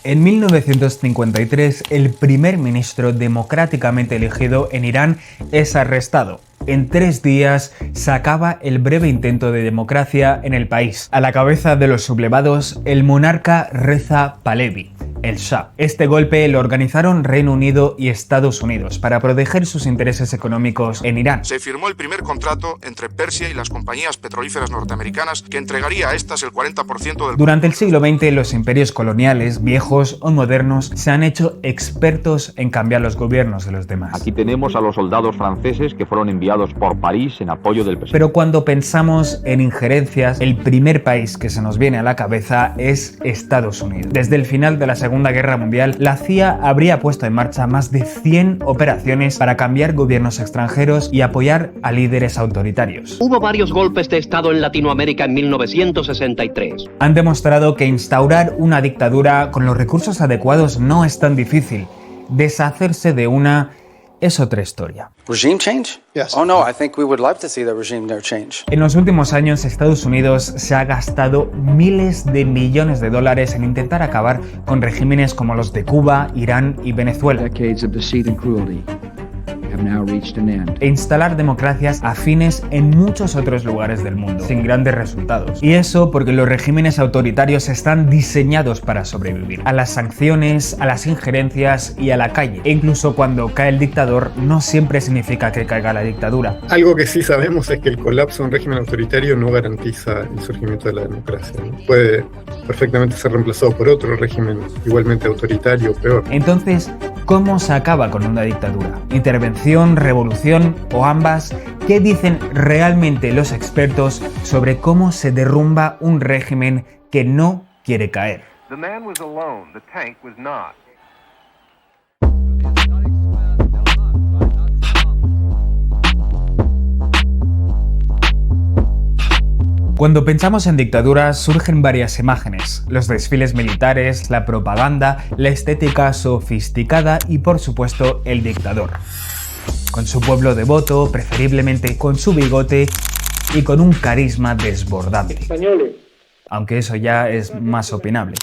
En 1953, el primer ministro democráticamente elegido en Irán es arrestado. En 3 días se acaba el breve intento de democracia en el país. A la cabeza de los sublevados, el monarca Reza Pahlavi, el Shah. Este golpe lo organizaron Reino Unido y Estados Unidos para proteger sus intereses económicos en Irán. Se firmó el primer contrato entre Persia y las compañías petrolíferas norteamericanas que entregaría a estas el 40% del... Durante el siglo XX, los imperios coloniales, viejos o modernos, se han hecho expertos en cambiar los gobiernos de los demás. Aquí tenemos a los soldados franceses que fueron enviados por París en apoyo del presidente. Pero cuando pensamos en injerencias, el primer país que se nos viene a la cabeza es Estados Unidos. Desde el final de la Segunda Guerra Mundial, la CIA habría puesto en marcha más de 100 operaciones para cambiar gobiernos extranjeros y apoyar a líderes autoritarios. Hubo varios golpes de Estado en Latinoamérica en 1963. Han demostrado que instaurar una dictadura con los recursos adecuados no es tan difícil. Deshacerse de una es otra historia. Regime change? Yes. Oh no, I think we would love to see the regime there change. En los últimos años, Estados Unidos se ha gastado miles de millones de dólares en intentar acabar con regímenes como los de Cuba, Irán y Venezuela. Decades of deceit and cruelty have now reached an end. E instalar democracias afines en muchos otros lugares del mundo, sin grandes resultados. Y eso porque los regímenes autoritarios están diseñados para sobrevivir a las sanciones, a las injerencias y a la calle. E incluso cuando cae el dictador, no siempre significa que caiga la dictadura. Algo que sí sabemos es que el colapso de un régimen autoritario no garantiza el surgimiento de la democracia, ¿no? Puede perfectamente ser reemplazado por otro régimen igualmente autoritario o peor. Entonces, ¿cómo se acaba con una dictadura? ¿Intervención, revolución o ambas? ¿Qué dicen realmente los expertos sobre cómo se derrumba un régimen que no quiere caer? The man was alone, the tank was not. Cuando pensamos en dictaduras surgen varias imágenes: los desfiles militares, la propaganda, la estética sofisticada y por supuesto el dictador. Con su pueblo devoto, preferiblemente con su bigote y con un carisma desbordante. Aunque eso ya es más opinable.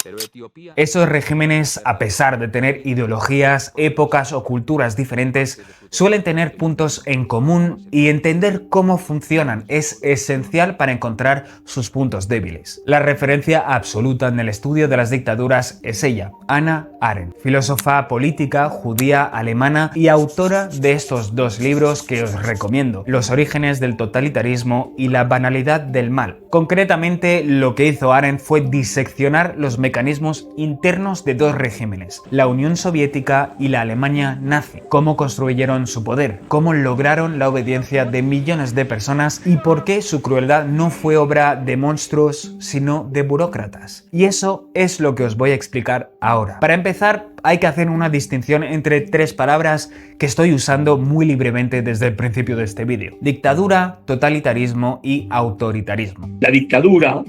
Esos regímenes, a pesar de tener ideologías, épocas o culturas diferentes, suelen tener puntos en común y entender cómo funcionan es esencial para encontrar sus puntos débiles. La referencia absoluta en el estudio de las dictaduras es ella, Hannah Arendt, filósofa política judía alemana y autora de estos 2 libros que os recomiendo: Los orígenes del totalitarismo y La banalidad del mal. Concretamente, lo que hizo Arendt fue diseccionar los mecanismos internos de 2 regímenes, la Unión Soviética y la Alemania nazi, cómo construyeron su poder, cómo lograron la obediencia de millones de personas y por qué su crueldad no fue obra de monstruos, sino de burócratas. Y eso es lo que os voy a explicar ahora. Para empezar, hay que hacer una distinción entre 3 palabras que estoy usando muy libremente desde el principio de este vídeo: dictadura, totalitarismo y autoritarismo. La dictadura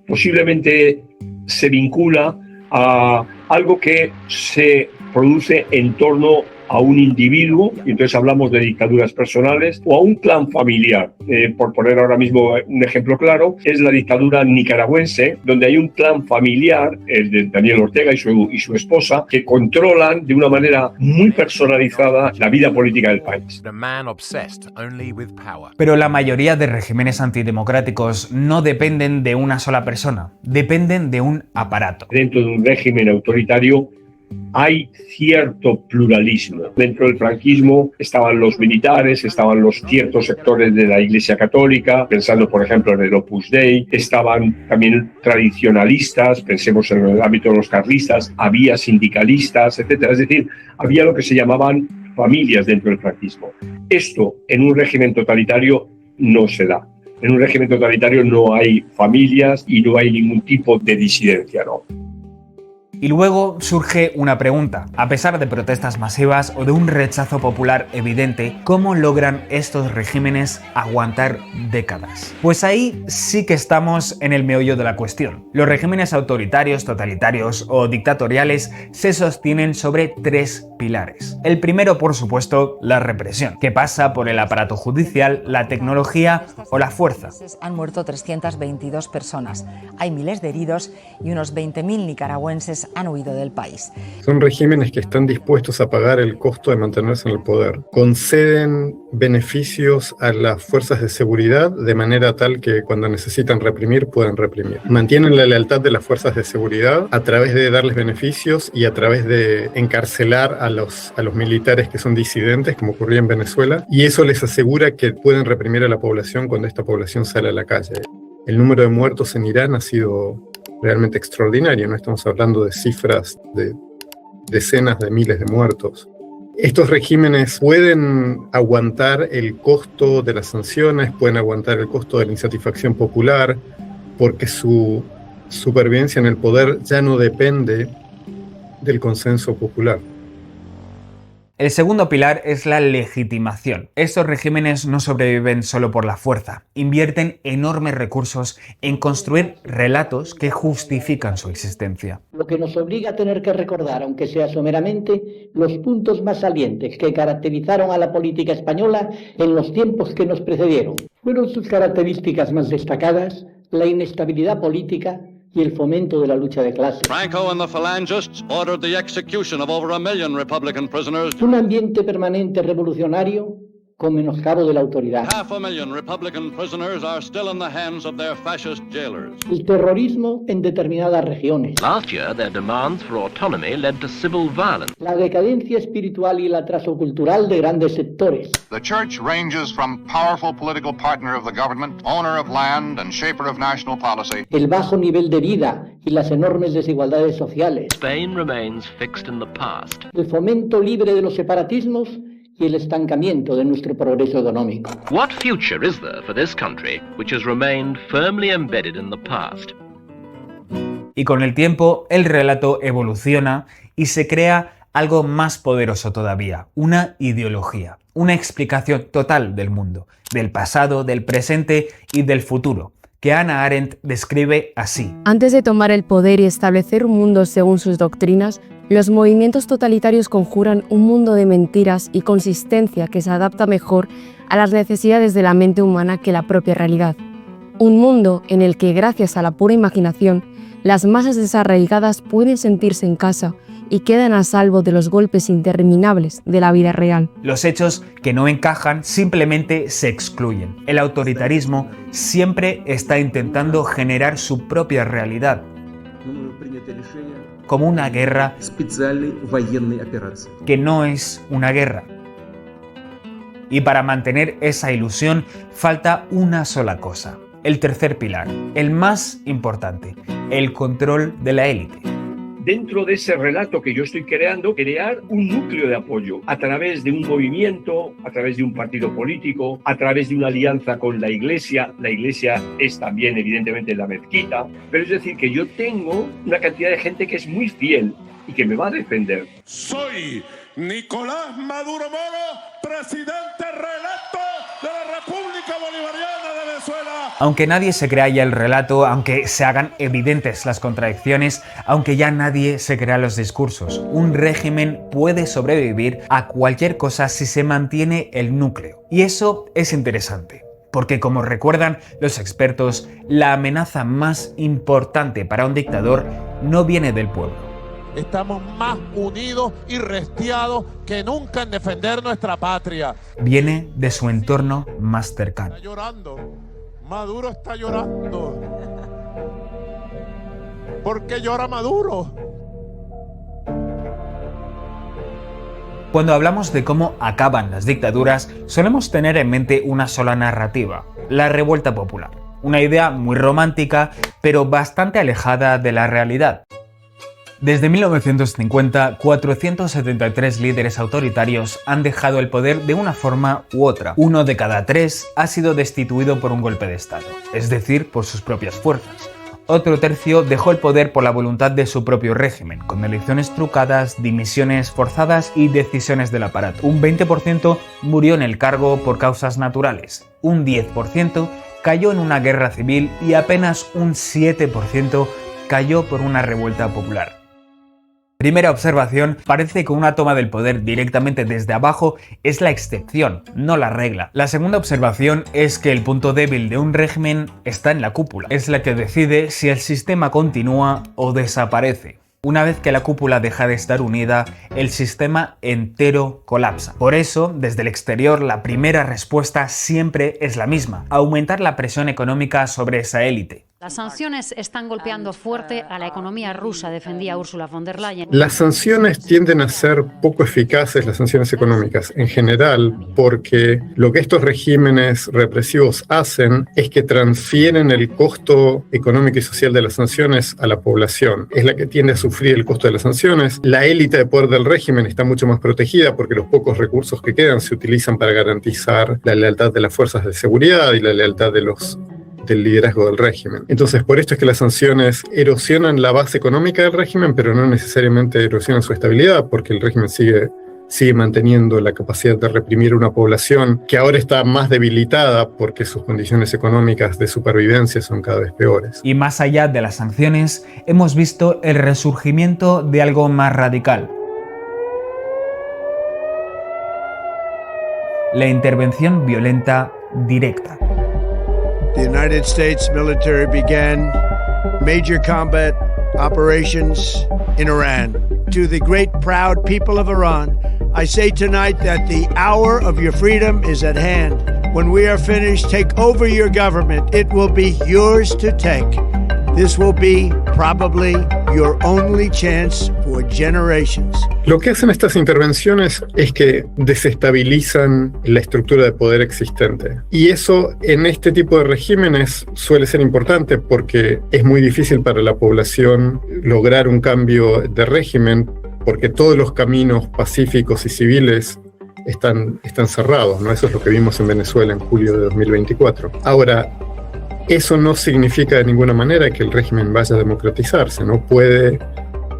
posiblemente se vincula a algo que se produce en torno a un individuo, y entonces hablamos de dictaduras personales, o a un clan familiar. Por poner ahora mismo un ejemplo claro, es la dictadura nicaragüense, donde hay un clan familiar, el de Daniel Ortega y su esposa, que controlan de una manera muy personalizada la vida política del país. Pero la mayoría de regímenes antidemocráticos no dependen de una sola persona, dependen de un aparato. Dentro de un régimen autoritario hay cierto pluralismo. Dentro del franquismo estaban los militares, estaban los ciertos sectores de la Iglesia Católica, pensando por ejemplo en el Opus Dei, estaban también tradicionalistas, pensemos en el ámbito de los carlistas, había sindicalistas, etcétera. Es decir, había lo que se llamaban familias dentro del franquismo. Esto en un régimen totalitario no se da. En un régimen totalitario no hay familias y no hay ningún tipo de disidencia, ¿no? Y luego surge una pregunta: a pesar de protestas masivas o de un rechazo popular evidente, ¿cómo logran estos regímenes aguantar décadas? Pues ahí sí que estamos en el meollo de la cuestión. Los regímenes autoritarios, totalitarios o dictatoriales se sostienen sobre 3 pilares. El primero, por supuesto, la represión, que pasa por el aparato judicial, la tecnología o la fuerza. Han muerto 322 personas, hay miles de heridos y unos 20.000 nicaragüenses militares han huido del país. Son regímenes que están dispuestos a pagar el costo de mantenerse en el poder. Conceden beneficios a las fuerzas de seguridad de manera tal que cuando necesitan reprimir, puedan reprimir. Mantienen la lealtad de las fuerzas de seguridad a través de darles beneficios y a través de encarcelar a los militares que son disidentes, como ocurría en Venezuela, y eso les asegura que pueden reprimir a la población cuando esta población sale a la calle. El número de muertos en Irán ha sido realmente extraordinario, no estamos hablando de cifras de decenas de miles de muertos. Estos regímenes pueden aguantar el costo de las sanciones, pueden aguantar el costo de la insatisfacción popular, porque su supervivencia en el poder ya no depende del consenso popular. El segundo pilar es la legitimación. Estos regímenes no sobreviven solo por la fuerza, invierten enormes recursos en construir relatos que justifican su existencia. Lo que nos obliga a tener que recordar, aunque sea someramente, los puntos más salientes que caracterizaron a la política española en los tiempos que nos precedieron. Fueron sus características más destacadas la inestabilidad política y el fomento de la lucha de clases. Franco and the Phalangists ordered the execution of over 1 million Republican prisoners. Un ambiente permanente revolucionario con menoscabo de la autoridad. 500,000 Republican prisoners are still in the hands of their fascist jailers. El terrorismo en determinadas regiones. Last year, their demands for autonomy led to civil violence. La decadencia espiritual y el atraso cultural de grandes sectores. The church ranges from powerful political partner of the government, owner of land and shaper of national policy. El bajo nivel de vida y las enormes desigualdades sociales. Spain remains fixed in the past. El fomento libre de los separatismos y el estancamiento de nuestro progreso económico. What future is there for this country which has remained firmly embedded in the past? Y con el tiempo, el relato evoluciona y se crea algo más poderoso todavía, una ideología, una explicación total del mundo, del pasado, del presente y del futuro, que Hannah Arendt describe así. Antes de tomar el poder y establecer un mundo según sus doctrinas, los movimientos totalitarios conjuran un mundo de mentiras y consistencia que se adapta mejor a las necesidades de la mente humana que la propia realidad. Un mundo en el que, gracias a la pura imaginación, las masas desarraigadas pueden sentirse en casa y quedan a salvo de los golpes interminables de la vida real. Los hechos que no encajan simplemente se excluyen. El autoritarismo siempre está intentando generar su propia realidad, como una guerra que no es una guerra. Y para mantener esa ilusión falta una sola cosa, el tercer pilar, el más importante, el control de la élite. Dentro de ese relato que yo estoy creando, crear un núcleo de apoyo a través de un movimiento, a través de un partido político, a través de una alianza con la Iglesia. La Iglesia es también, evidentemente, la mezquita. Pero es decir, que yo tengo una cantidad de gente que es muy fiel y que me va a defender. Soy Nicolás Maduro Moro, presidente reelecto de la República Bolivariana de Venezuela. Aunque nadie se crea ya el relato, aunque se hagan evidentes las contradicciones, aunque ya nadie se crea los discursos, un régimen puede sobrevivir a cualquier cosa si se mantiene el núcleo. Y eso es interesante, porque como recuerdan los expertos, la amenaza más importante para un dictador no viene del pueblo. Estamos más unidos y restiados que nunca en defender nuestra patria. Viene de su entorno más cercano. Está llorando. Maduro está llorando. ¿Por qué llora Maduro? Cuando hablamos de cómo acaban las dictaduras, solemos tener en mente una sola narrativa, la revuelta popular. Una idea muy romántica, pero bastante alejada de la realidad. Desde 1950, 473 líderes autoritarios han dejado el poder de una forma u otra. 1 de cada 3 ha sido destituido por un golpe de Estado, es decir, por sus propias fuerzas. Otro tercio dejó el poder por la voluntad de su propio régimen, con elecciones trucadas, dimisiones forzadas y decisiones del aparato. Un 20% murió en el cargo por causas naturales. Un 10% cayó en una guerra civil y apenas un 7% cayó por una revuelta popular. Primera observación, parece que una toma del poder directamente desde abajo es la excepción, no la regla. La segunda observación es que el punto débil de un régimen está en la cúpula. Es la que decide si el sistema continúa o desaparece. Una vez que la cúpula deja de estar unida, el sistema entero colapsa. Por eso, desde el exterior, la primera respuesta siempre es la misma: aumentar la presión económica sobre esa élite. Las sanciones están golpeando fuerte a la economía rusa, defendía Ursula von der Leyen. Las sanciones tienden a ser poco eficaces, las sanciones económicas en general, porque lo que estos regímenes represivos hacen es que transfieren el costo económico y social de las sanciones a la población. Es la que tiende a sufrir el costo de las sanciones. La élite de poder del régimen está mucho más protegida porque los pocos recursos que quedan se utilizan para garantizar la lealtad de las fuerzas de seguridad y la lealtad del liderazgo del régimen. Entonces, por esto es que las sanciones erosionan la base económica del régimen, pero no necesariamente erosionan su estabilidad, porque el régimen sigue manteniendo la capacidad de reprimir una población que ahora está más debilitada porque sus condiciones económicas de supervivencia son cada vez peores. Y más allá de las sanciones, hemos visto el resurgimiento de algo más radical: la intervención violenta directa. The United States military began major combat operations in Iran. To the great proud people of Iran, I say tonight that the hour of your freedom is at hand. When we are finished, take over your government. It will be yours to take. This will be probably your only chance for generations. Lo que hacen estas intervenciones es que desestabilizan la estructura de poder existente. Y eso en este tipo de regímenes suele ser importante porque es muy difícil para la población lograr un cambio de régimen, porque todos los caminos pacíficos y civiles están cerrados, ¿no? Eso es lo que vimos en Venezuela en julio de 2024. Ahora, eso no significa de ninguna manera que el régimen vaya a democratizarse. No puede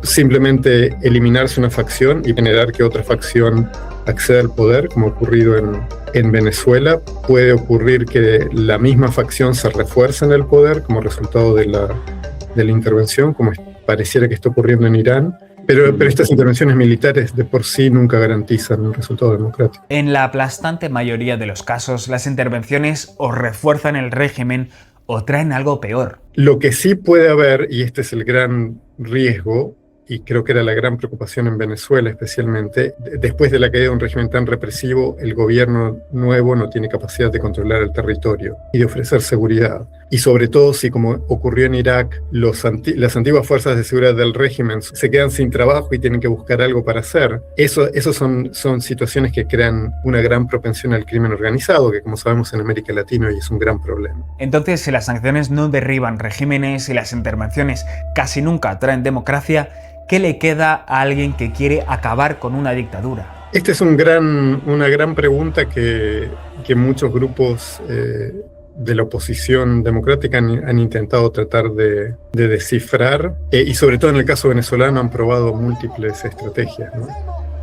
simplemente eliminarse una facción y generar que otra facción acceda al poder, como ha ocurrido en Venezuela. Puede ocurrir que la misma facción se refuerce en el poder como resultado de la intervención, como pareciera que está ocurriendo en Irán. Pero estas intervenciones militares de por sí nunca garantizan un resultado democrático. En la aplastante mayoría de los casos, las intervenciones o refuerzan el régimen o traen algo peor. Lo que sí puede haber, y este es el gran riesgo, y creo que era la gran preocupación en Venezuela especialmente, después de la caída de un régimen tan represivo, el gobierno nuevo no tiene capacidad de controlar el territorio y de ofrecer seguridad. Y sobre todo si, como ocurrió en Irak, las antiguas fuerzas de seguridad del régimen se quedan sin trabajo y tienen que buscar algo para hacer. Eso son situaciones que crean una gran propensión al crimen organizado, que como sabemos en América Latina hoy es un gran problema. Entonces, si las sanciones no derriban regímenes y las intervenciones casi nunca traen democracia, ¿qué le queda a alguien que quiere acabar con una dictadura? Esta es una gran pregunta que muchos grupos de la oposición democrática han intentado tratar de descifrar, y sobre todo en el caso venezolano han probado múltiples estrategias, ¿no?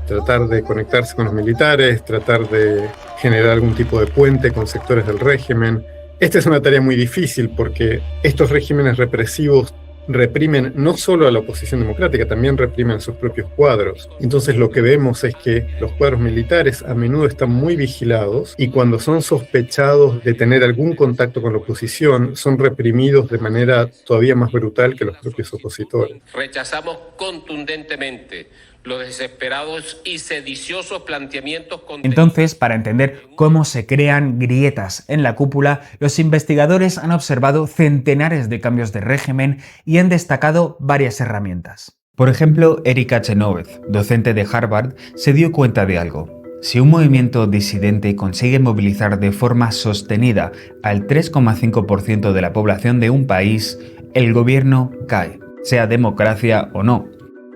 Tratar de conectarse con los militares, tratar de generar algún tipo de puente con sectores del régimen. Esta es una tarea muy difícil porque estos regímenes represivos reprimen no solo a la oposición democrática, también reprimen a sus propios cuadros. Entonces lo que vemos es que los cuadros militares a menudo están muy vigilados y cuando son sospechados de tener algún contacto con la oposición, son reprimidos de manera todavía más brutal que los propios opositores. Rechazamos contundentemente los desesperados y sediciosos planteamientos. Entonces, para entender cómo se crean grietas en la cúpula, los investigadores han observado centenares de cambios de régimen y han destacado varias herramientas. Por ejemplo, Erika Chenoweth, docente de Harvard, se dio cuenta de algo. Si un movimiento disidente consigue movilizar de forma sostenida al 3,5% de la población de un país, el gobierno cae, sea democracia o no.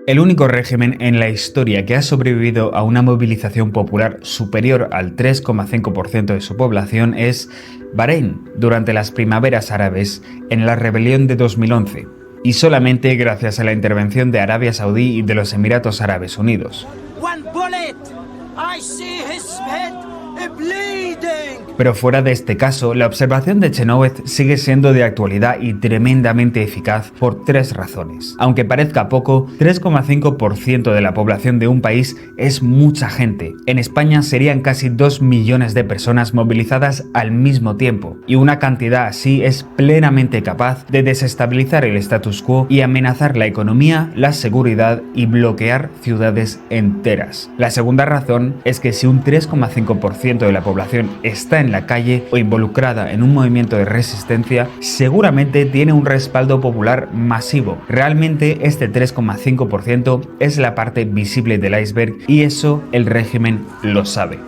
El único régimen en la historia que ha sobrevivido a una movilización popular superior al 3,5% de su población es Bahrein, durante las primaveras árabes en la rebelión de 2011, y solamente gracias a la intervención de Arabia Saudí y de los Emiratos Árabes Unidos. One bullet, I see his head Pero fuera de este caso, la observación de Chenoweth sigue siendo de actualidad y tremendamente eficaz por tres razones. Aunque parezca poco, 3,5% de la población de un país es mucha gente. En España serían casi 2 millones de personas movilizadas al mismo tiempo, y una cantidad así es plenamente capaz de desestabilizar el status quo y amenazar la economía, la seguridad y bloquear ciudades enteras. La segunda razón es que si un 3,5% de la población está en la calle o involucrada en un movimiento de resistencia, seguramente tiene un respaldo popular masivo. Realmente este 3,5% es la parte visible del iceberg y eso el régimen lo sabe.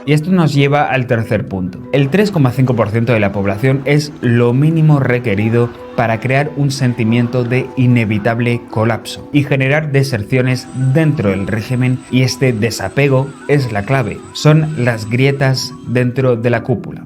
Y esto nos lleva al tercer punto. El 3,5% de la población es lo mínimo requerido para crear un sentimiento de inevitable colapso y generar deserciones dentro del régimen, y este desapego es la clave. Son las grietas dentro de la cúpula.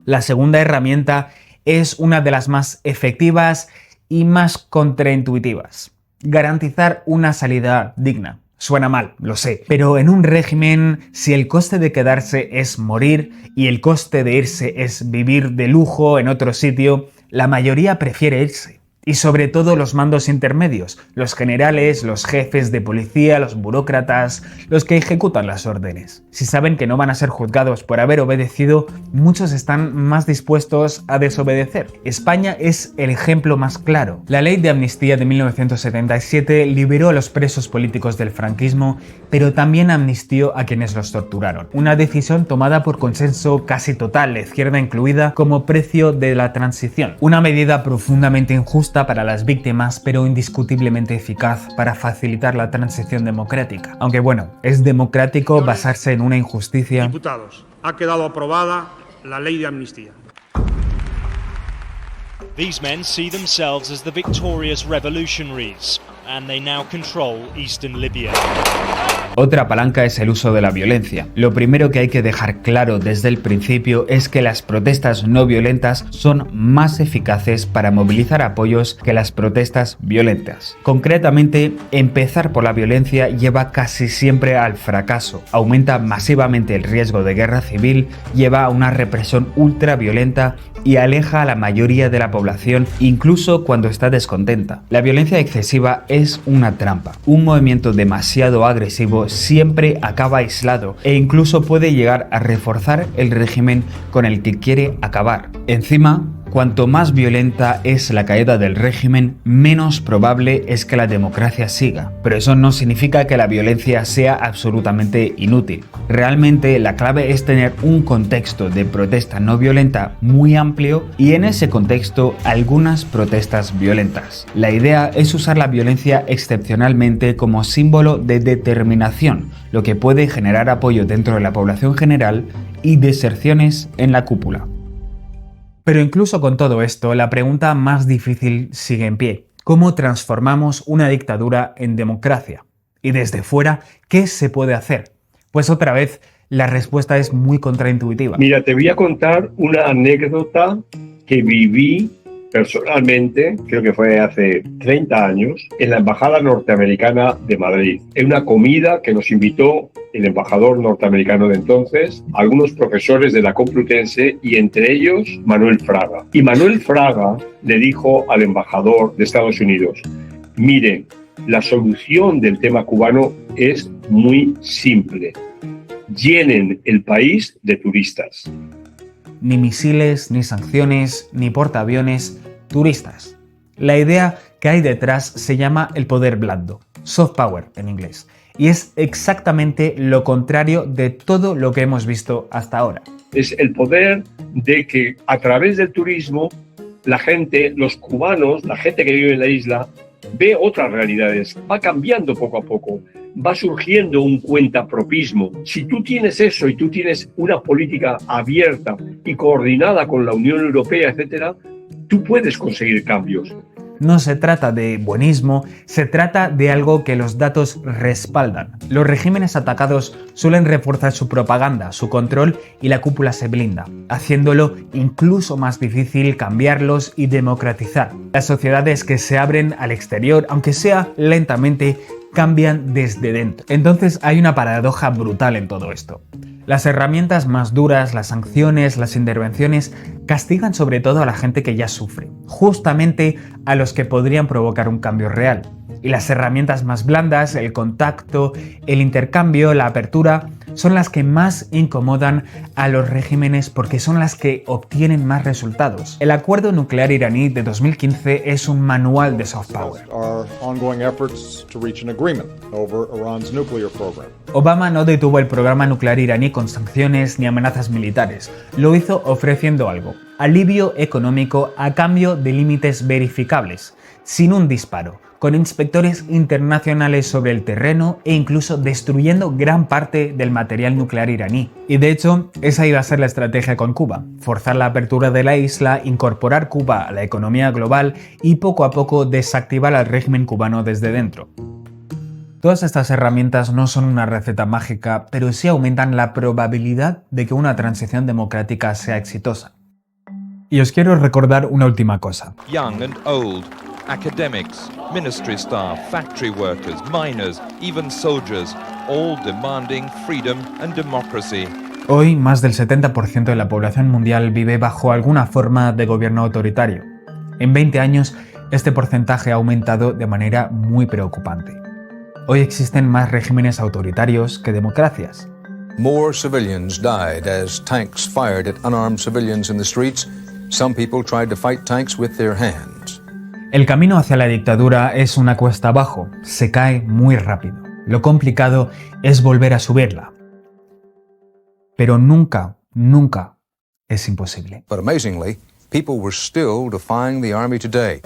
La segunda herramienta es una de las más efectivas y más contraintuitivas: garantizar una salida digna. Suena mal, lo sé, pero en un régimen, si el coste de quedarse es morir y el coste de irse es vivir de lujo en otro sitio, la mayoría prefiere irse. Y sobre todo los mandos intermedios, los generales, los jefes de policía, los burócratas, los que ejecutan las órdenes. Si saben que no van a ser juzgados por haber obedecido, muchos están más dispuestos a desobedecer. España es el ejemplo más claro. La ley de amnistía de 1977 liberó a los presos políticos del franquismo, pero también amnistió a quienes los torturaron. Una decisión tomada por consenso casi total, la izquierda incluida, como precio de la transición. Una medida profundamente injusta para las víctimas, pero indiscutiblemente eficaz para facilitar la transición democrática. Aunque bueno, es democrático basarse en una injusticia. Diputados, ha quedado aprobada la ley de amnistía. These men see themselves as the victorious revolutionaries, and they now control eastern Libya. Otra palanca es el uso de la violencia. Lo primero que hay que dejar claro desde el principio es que las protestas no violentas son más eficaces para movilizar apoyos que las protestas violentas. Concretamente, empezar por la violencia lleva casi siempre al fracaso, aumenta masivamente el riesgo de guerra civil, lleva a una represión ultraviolenta y aleja a la mayoría de la población, incluso cuando está descontenta. La violencia excesiva es una trampa. Un movimiento demasiado agresivo siempre acaba aislado e incluso puede llegar a reforzar el régimen con el que quiere acabar. Encima, cuanto más violenta es la caída del régimen, menos probable es que la democracia siga. Pero eso no significa que la violencia sea absolutamente inútil. Realmente la clave es tener un contexto de protesta no violenta muy amplio y en ese contexto algunas protestas violentas. La idea es usar la violencia excepcionalmente como símbolo de determinación, lo que puede generar apoyo dentro de la población general y deserciones en la cúpula. Pero incluso con todo esto, la pregunta más difícil sigue en pie. ¿Cómo transformamos una dictadura en democracia? Y desde fuera, ¿qué se puede hacer? Pues otra vez, la respuesta es muy contraintuitiva. Mira, te voy a contar una anécdota que viví personalmente, creo que fue hace 30 años, en la Embajada Norteamericana de Madrid, en una comida que nos invitó el embajador norteamericano de entonces, algunos profesores de la Complutense y entre ellos Manuel Fraga. Y Manuel Fraga le dijo al embajador de Estados Unidos: mire, la solución del tema cubano es muy simple. Llenen el país de turistas. Ni misiles, ni sanciones, ni portaaviones, turistas. La idea que hay detrás se llama el poder blando, soft power en inglés, y es exactamente lo contrario de todo lo que hemos visto hasta ahora. Es el poder de que a través del turismo la gente, los cubanos, la gente que vive en la isla, ve otras realidades, va cambiando poco a poco, va surgiendo un cuentapropismo. Si tú tienes eso y tú tienes una política abierta y coordinada con la Unión Europea, etcétera, tú puedes conseguir cambios. No se trata de buenismo, se trata de algo que los datos respaldan. Los regímenes atacados suelen reforzar su propaganda, su control y la cúpula se blinda, haciéndolo incluso más difícil cambiarlos y democratizar. Las sociedades que se abren al exterior, aunque sea lentamente, cambian desde dentro. Entonces hay una paradoja brutal en todo esto. Las herramientas más duras, las sanciones, las intervenciones, castigan sobre todo a la gente que ya sufre, justamente a los que podrían provocar un cambio real. Y las herramientas más blandas, el contacto, el intercambio, la apertura, son las que más incomodan a los regímenes porque son las que obtienen más resultados. El acuerdo nuclear iraní de 2015 es un manual de soft power. Obama no detuvo el programa nuclear iraní con sanciones ni amenazas militares. Lo hizo ofreciendo algo: alivio económico a cambio de límites verificables, sin un disparo, con inspectores internacionales sobre el terreno e incluso destruyendo gran parte del material nuclear iraní. Y de hecho, esa iba a ser la estrategia con Cuba: forzar la apertura de la isla, incorporar Cuba a la economía global y poco a poco desactivar al régimen cubano desde dentro. Todas estas herramientas no son una receta mágica, pero sí aumentan la probabilidad de que una transición democrática sea exitosa. Y os quiero recordar una última cosa. Young and old, academics, ministry staff, factory workers, miners, even soldiers, all demanding freedom and democracy. Hoy, más del 70% de la población mundial vive bajo alguna forma de gobierno autoritario. En 20 años, este porcentaje ha aumentado de manera muy preocupante. Hoy existen más regímenes autoritarios que democracias. More civilians died as tanks fired at unarmed civilians in the streets. Some people tried to fight tanks with their hands. El camino hacia la dictadura es una cuesta abajo, se cae muy rápido. Lo complicado es volver a subirla. Pero nunca, nunca es imposible. But amazingly, people were still defying the army today.